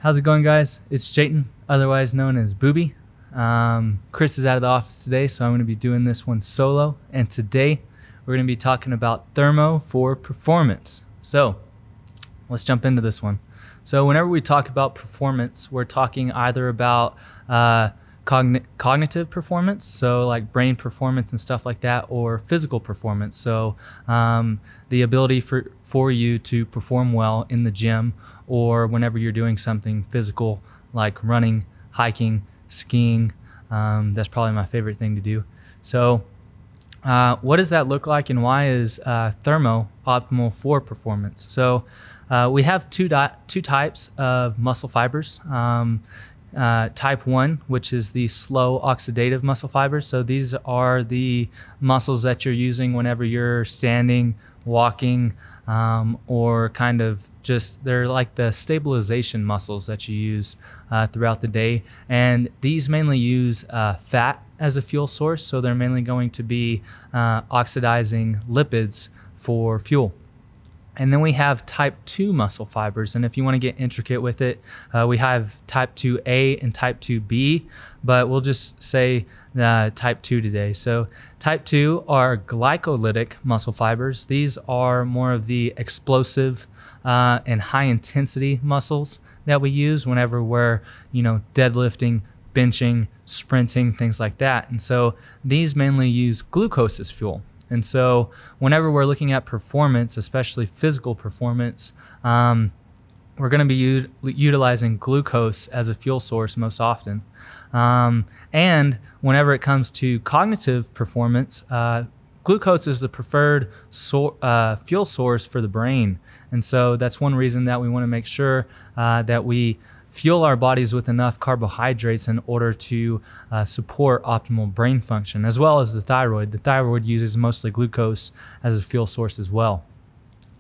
How's it going, guys? It's Jayton, otherwise known as Booby. Chris is out of the office today, so I'm going to be doing this one solo. And today we're going to be talking about Thermo for performance. So let's jump into this one. So whenever we talk about performance, we're talking either about cognitive performance, so like brain performance and stuff like that, or physical performance. So the ability for you to perform well in the gym, or whenever you're doing something physical like running, hiking, skiing. That's probably my favorite thing to do. So what does that look like, and why is Thermo optimal for performance? So we have two types of muscle fibers. Type 1, which is the slow oxidative muscle fibers. So these are the muscles that you're using whenever you're standing, walking, or kind of just, they're like the stabilization muscles that you use throughout the day. And these mainly use fat as a fuel source. So they're mainly going to be oxidizing lipids for fuel. And then we have type 2 muscle fibers. And if you want to get intricate with it, we have type 2A and type 2B, but we'll just say type 2 today. So type 2 are glycolytic muscle fibers. These are more of the explosive and high intensity muscles that we use whenever we're, deadlifting, benching, sprinting, things like that. And so these mainly use glucose as fuel. And so whenever we're looking at performance, especially physical performance, we're going to be utilizing glucose as a fuel source most often. And whenever it comes to cognitive performance, glucose is the preferred fuel source for the brain. And so that's one reason that we want to make sure that we fuel our bodies with enough carbohydrates in order to support optimal brain function, as well as the thyroid. The thyroid uses mostly glucose as a fuel source as well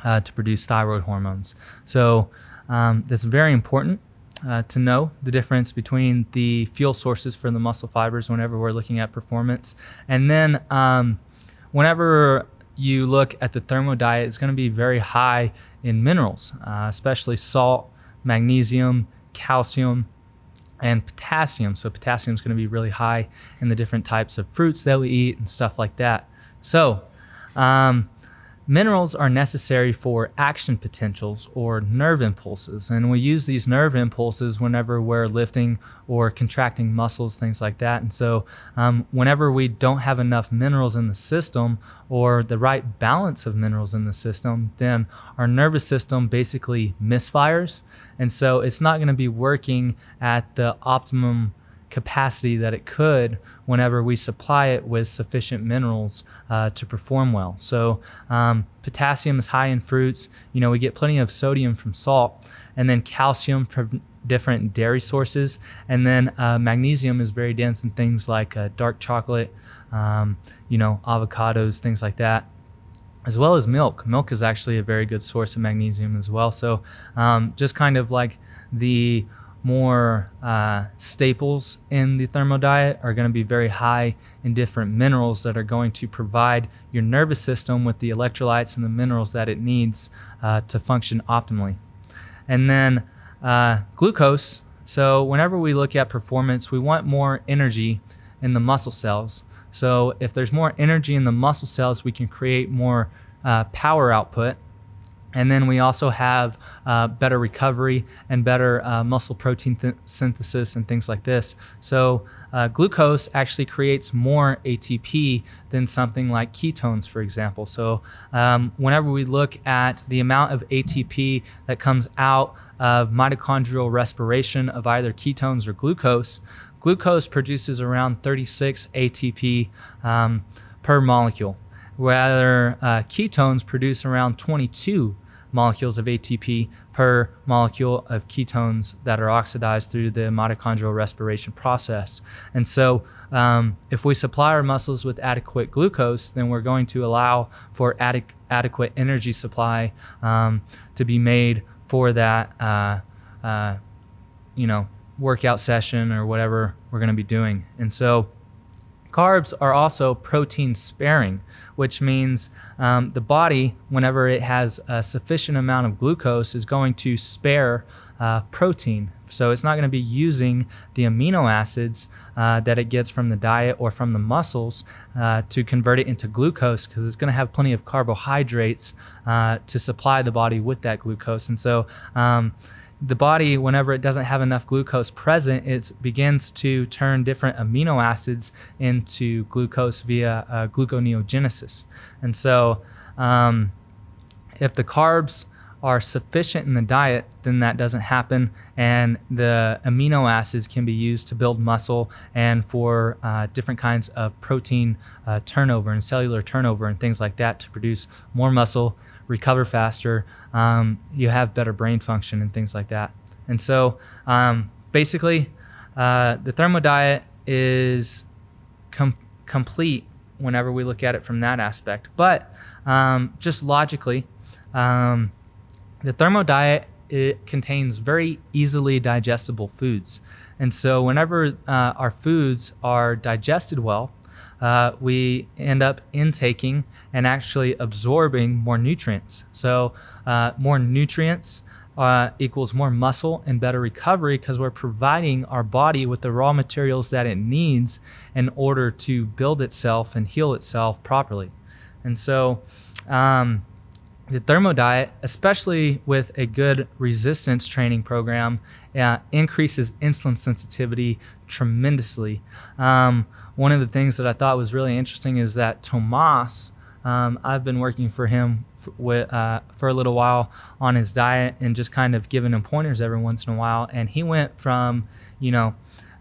to produce thyroid hormones. So that's very important to know the difference between the fuel sources for the muscle fibers whenever we're looking at performance. And then whenever you look at the Thermo Diet, it's going to be very high in minerals, especially salt, magnesium, calcium, and potassium. So potassium is going to be really high in the different types of fruits that we eat and stuff like that. So minerals are necessary for action potentials or nerve impulses. And we use these nerve impulses whenever we're lifting or contracting muscles, things like that. And so whenever we don't have enough minerals in the system, or the right balance of minerals in the system, then our nervous system basically misfires. And so it's not going to be working at the optimum capacity that it could whenever we supply it with sufficient minerals to perform well. So potassium is high in fruits. We get plenty of sodium from salt, and then calcium from different dairy sources. And then magnesium is very dense in things like dark chocolate, avocados, things like that, as well as milk. Milk is actually a very good source of magnesium as well. So just kind of like the more staples in the Thermo Diet are going to be very high in different minerals that are going to provide your nervous system with the electrolytes and the minerals that it needs to function optimally. And then glucose. So whenever we look at performance, we want more energy in the muscle cells. So if there's more energy in the muscle cells, we can create more power output. And then we also have better recovery and better muscle protein synthesis and things like this. So glucose actually creates more ATP than something like ketones, for example. So whenever we look at the amount of ATP that comes out of mitochondrial respiration of either ketones or glucose, glucose produces around 36 ATP per molecule, where ketones produce around 22 molecules of ATP per molecule of ketones that are oxidized through the mitochondrial respiration process. And so if we supply our muscles with adequate glucose, then we're going to allow for adequate energy supply to be made for that workout session or whatever we're going to be doing. And so carbs are also protein sparing, which means the body, whenever it has a sufficient amount of glucose, is going to spare protein So it's not going to be using the amino acids that it gets from the diet or from the muscles to convert it into glucose, because it's going to have plenty of carbohydrates to supply the body with that glucose. And so the body, whenever it doesn't have enough glucose present, it begins to turn different amino acids into glucose via gluconeogenesis. And so if the carbs are sufficient in the diet, then that doesn't happen, and the amino acids can be used to build muscle and for different kinds of protein turnover and cellular turnover and things like that to produce more muscle, recover faster, you have better brain function and things like that. And so basically the Thermo Diet is complete whenever we look at it from that aspect. But just logically, the Thermo Diet, it contains very easily digestible foods. And so whenever our foods are digested well, we end up intaking and actually absorbing more nutrients. So more nutrients equals more muscle and better recovery, because we're providing our body with the raw materials that it needs in order to build itself and heal itself properly. And so the Thermo Diet, especially with a good resistance training program, increases insulin sensitivity tremendously. One of the things that I thought was really interesting is that Tomas, I've been working for him for a little while on his diet and just kind of giving him pointers every once in a while. And he went from,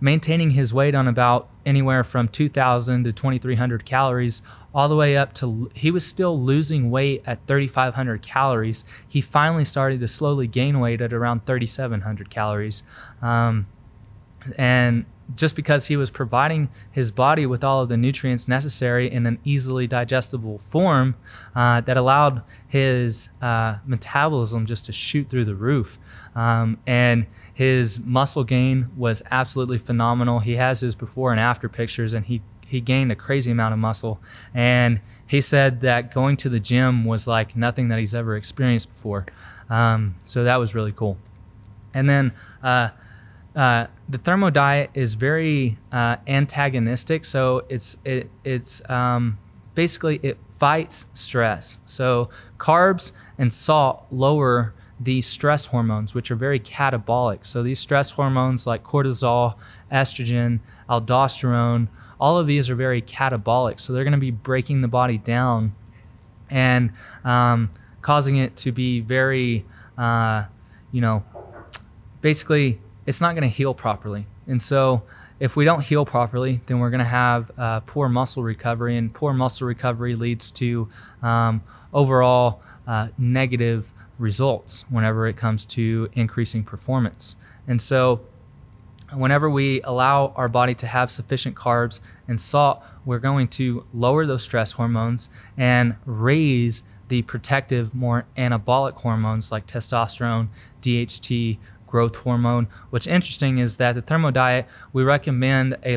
maintaining his weight on about anywhere from 2,000 to 2,300 calories all the way up to, he was still losing weight at 3,500 calories. He finally started to slowly gain weight at around 3,700 calories. And just because he was providing his body with all of the nutrients necessary in an easily digestible form that allowed his metabolism just to shoot through the roof. And his muscle gain was absolutely phenomenal. He has his before and after pictures, and he gained a crazy amount of muscle. And he said that going to the gym was like nothing that he's ever experienced before. So that was really cool. And then the Thermo Diet is very antagonistic. So it's basically it fights stress. So carbs and salt lower the stress hormones, which are very catabolic. So these stress hormones like cortisol, estrogen, aldosterone, all of these are very catabolic. So they're going to be breaking the body down and causing it to be very, basically it's not going to heal properly. And so if we don't heal properly, then we're going to have poor muscle recovery, and poor muscle recovery leads to overall negative results whenever it comes to increasing performance. And so whenever we allow our body to have sufficient carbs and salt, we're going to lower those stress hormones and raise the protective, more anabolic hormones like testosterone, DHT, growth hormone. What's interesting is that the Thermo Diet, we recommend a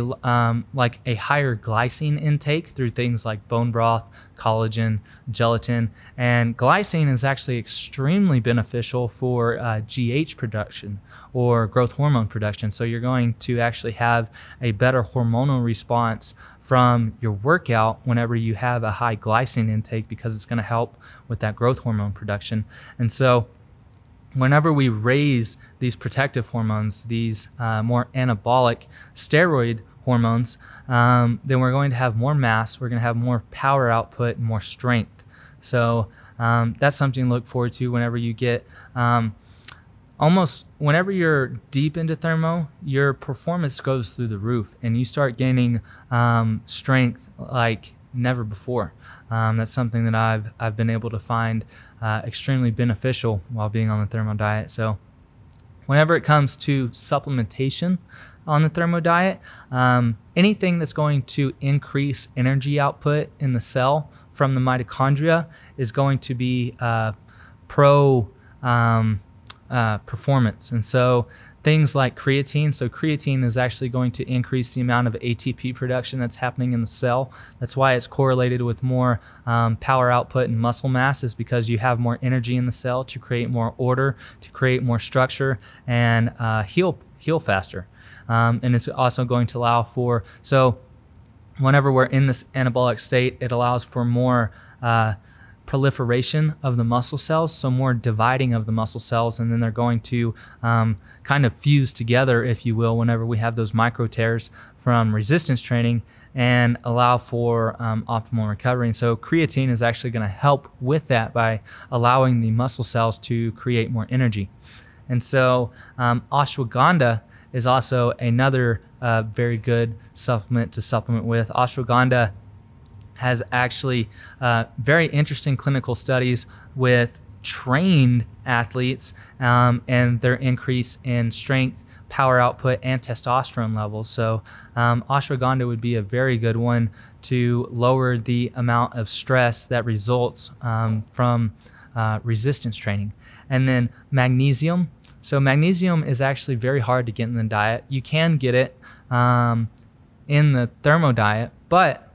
higher glycine intake through things like bone broth, collagen, gelatin, and glycine is actually extremely beneficial for GH production or growth hormone production. So you're going to actually have a better hormonal response from your workout whenever you have a high glycine intake, because it's going to help with that growth hormone production. And so whenever we raise these protective hormones, these more anabolic steroid hormones, then we're going to have more mass, we're going to have more power output and more strength. So that's something to look forward to whenever you get, whenever you're deep into thermo, your performance goes through the roof and you start gaining strength like never before. That's something that I've been able to find extremely beneficial while being on the Thermo Diet. So whenever it comes to supplementation on the Thermo Diet, anything that's going to increase energy output in the cell from the mitochondria is going to be pro performance. And so things like creatine. So creatine is actually going to increase the amount of ATP production that's happening in the cell. That's why it's correlated with more power output and muscle mass, is because you have more energy in the cell to create more order, to create more structure, and heal faster. And it's also going to allow for, so whenever we're in this anabolic state, it allows for more proliferation of the muscle cells, so more dividing of the muscle cells, and then they're going to kind of fuse together, if you will, whenever we have those micro tears from resistance training, and allow for optimal recovery. And so creatine is actually going to help with that by allowing the muscle cells to create more energy. And so ashwagandha is also another very good supplement to supplement with. Ashwagandha has actually very interesting clinical studies with trained athletes and their increase in strength, power output, and testosterone levels. So ashwagandha would be a very good one to lower the amount of stress that results from resistance training. And then magnesium. So magnesium is actually very hard to get in the diet. You can get it in the Thermo Diet, but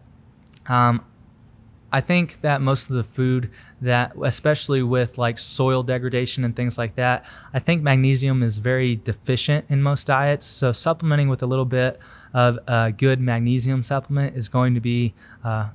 I think that most of the food that, especially with like soil degradation and things like that, I think magnesium is very deficient in most diets. So supplementing with a little bit of a good magnesium supplement is going to be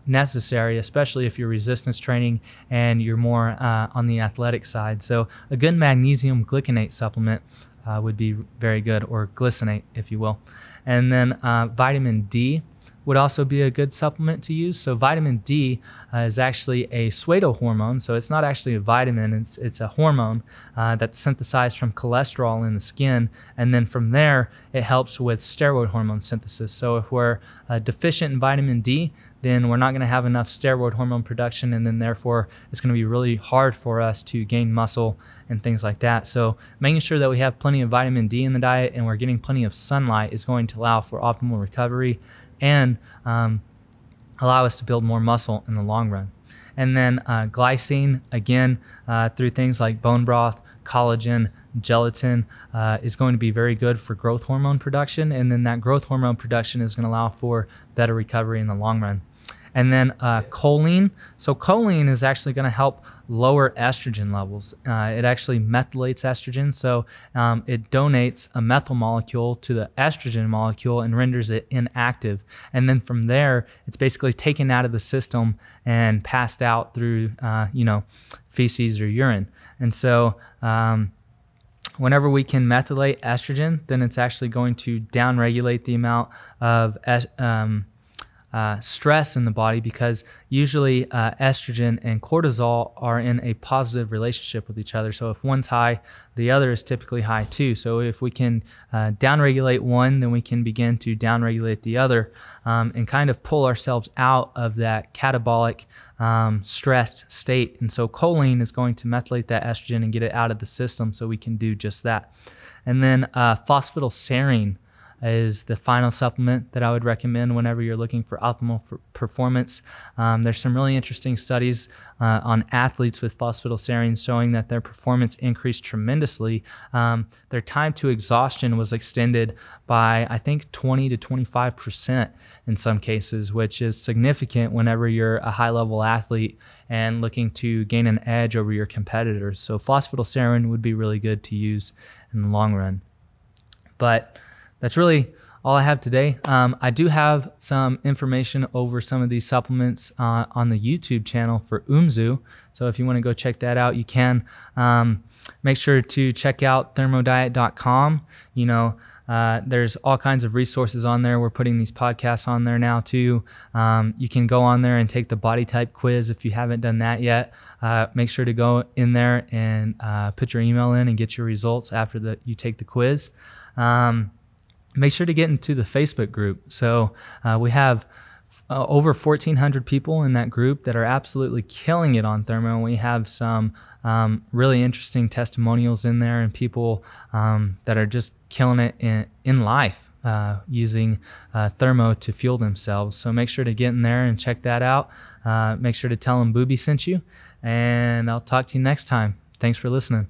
necessary, especially if you're resistance training and you're more on the athletic side. So a good magnesium glycinate supplement would be very good, or glycinate, if you will. And then vitamin D would also be a good supplement to use. So vitamin D is actually a pseudohormone. So it's not actually a vitamin, it's a hormone that's synthesized from cholesterol in the skin. And then from there, it helps with steroid hormone synthesis. So if we're deficient in vitamin D, then we're not gonna have enough steroid hormone production, and then therefore it's gonna be really hard for us to gain muscle and things like that. So making sure that we have plenty of vitamin D in the diet and we're getting plenty of sunlight is going to allow for optimal recovery and allow us to build more muscle in the long run. And then glycine, again, through things like bone broth, collagen, gelatin, is going to be very good for growth hormone production. And then that growth hormone production is going to allow for better recovery in the long run. And then choline. So choline is actually going to help lower estrogen levels. It actually methylates estrogen. So it donates a methyl molecule to the estrogen molecule and renders it inactive. And then from there, it's basically taken out of the system and passed out through, feces or urine. And so whenever we can methylate estrogen, then it's actually going to downregulate the amount of stress in the body, because usually estrogen and cortisol are in a positive relationship with each other. So if one's high, the other is typically high too. So if we can downregulate one, then we can begin to downregulate the other and kind of pull ourselves out of that catabolic stressed state. And so choline is going to methylate that estrogen and get it out of the system, so we can do just that. And then phosphatidylserine is the final supplement that I would recommend whenever you're looking for optimal performance. There's some really interesting studies on athletes with phosphatidylserine showing that their performance increased tremendously. Their time to exhaustion was extended by, I think, 20 to 25% in some cases, which is significant whenever you're a high-level athlete and looking to gain an edge over your competitors. So phosphatidylserine would be really good to use in the long run. But that's really all I have today. I do have some information over some of these supplements on the YouTube channel for Umzu. So if you want to go check that out, you can. Make sure to check out thermodiet.com. There's all kinds of resources on there. We're putting these podcasts on there now too. You can go on there and take the body type quiz if you haven't done that yet. Make sure to go in there and put your email in and get your results after you take the quiz. Make sure to get into the Facebook group. So we have over 1,400 people in that group that are absolutely killing it on Thermo. We have some really interesting testimonials in there, and people that are just killing it in life using Thermo to fuel themselves. So make sure to get in there and check that out. Make sure to tell them Booby sent you, and I'll talk to you next time. Thanks for listening.